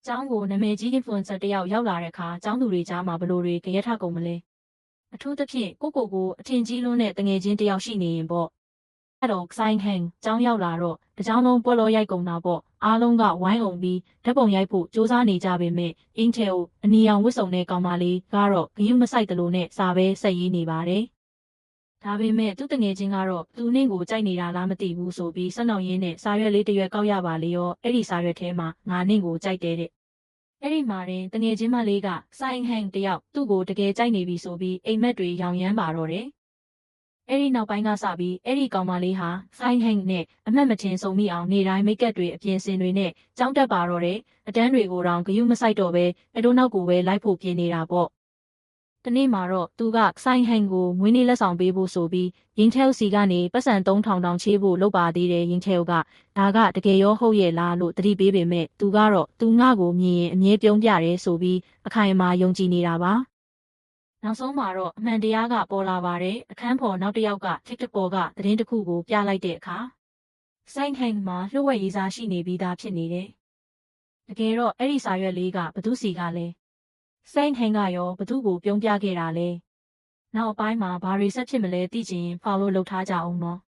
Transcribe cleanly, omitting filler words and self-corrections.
ကျောင်းကိုနာမည်ကြီး influencer တယောက်ရောက်လာတဲ့အခါကျောင်းသူတွေကြားမှာဘလို့တွေကြရက်ထကုန်မလဲအထူးသဖြင့်ကိုအထင်ကြီးလွန်းတဲ့တငယ်ချင်းတယောက်ရှိနေရင်ပေါ့အဲ့တော့ဆိုင်ဟန်ကျောင်းရောက်လာတော့တကျောင်းလုံးပွဲလောရိုက်ကုန်တာပေါ့အားလုံးကဝိုင်းအောင်ပြီးဓာတ်ပုံရိုက်ဖို့စူးစမ်းနေကြပေမဲ့အင်းထဲကိုအနီရောင်ဝတ်စုံတဲ့ကောင်မလေးကတော့ဂယုမဆိုင်တလို့နဲ့စာပဲဆက်ရေးနေပါတယ်ဒါပေမဲ့သူတငယ်ချင်းကတော့သူနဲ့ကိုကြိုက်နေတာလားမသိဘူးဆိုပြီးဆက်နောက်ရင်းနဲ့စာရွက်လေးတစ်ရွက်ကောက်ရပါလေရောအဲ့ဒီစာရွက်ထဲမှာငါနဲ့ကိုကြိုက်တဲ့အဲ့ဒီမှာတင်တငယ်ချင်းမလေးကဆိုင်ဟန်တယောက်သူ့ကိုတကယ်ကြိုက်နေပြီဆိုပြီးအိမ်မက်တွေရောင်ရမ်းပါတော့တယ်အဲ့ဒီနောက်ပိုင်းကစပြီးအဲ့ဒီကောင်မလေးဟာဆိုင်ဟန်နဲ့အမှတ်မထင်ဆုံးမိအောင်နေတိုင်းမိတ်ကပ်တွေအပြင်စင်တွေနဲ့ကြောင်းတက်ပါတော့တယ်အတန်းတွေကိုတောင်ဂယုမဆိုင်တော့ပဲအဲ့တို့နောက်ကိုပဲလိုက်ဖို့ပြင်နေတာပေါ့တနေ့မှာတော့သူကဆိုင်ဟန်ကိုမွေးနေ့လက်ဆောင်ပေးဖို့ဆိုပြီးရင်ထဲစီကနေပတ်စံ3000တောင်ချေးဖို့လုပ်ပါသေးတယ်ရင်ထဲကဒါကတကယ်ရောဟုတ်ရဲ့လားလို့တတိပေးပေမဲ့သူကတော့သူငါ့ကိုမြင်ရင်အမြဲပြုံးပြတယ်ဆိုပြီးအခိုင်အမာယုံကြည်နေတာပါနောက်ဆုံးမှာတော့အမှန်တရားကပေါ်လာပါတယ်အခန်းဖော်နောက်တစ်ယောက်က TikTok ပေါ်ကသတင်းတစ်ခုကိုပြလိုက်တဲ့အခါဆိုင်ဟန်မှာလှုပ်ဝက်ရေးစားရှိနေပြီးသားဖြစ်နေတယ်တကယ်တော့အဲ့ဒီစာရွက်လေးကဘသူစီကလဲဆိုင်ဟန်ကရောဘသူကိုပြုံးပြခဲ့တာလဲနောက်အပိုင်းမှာဘာတွေဆက်ဖြစ်မလဲသိချင် follow လုပ်ထားကြအောင်နော်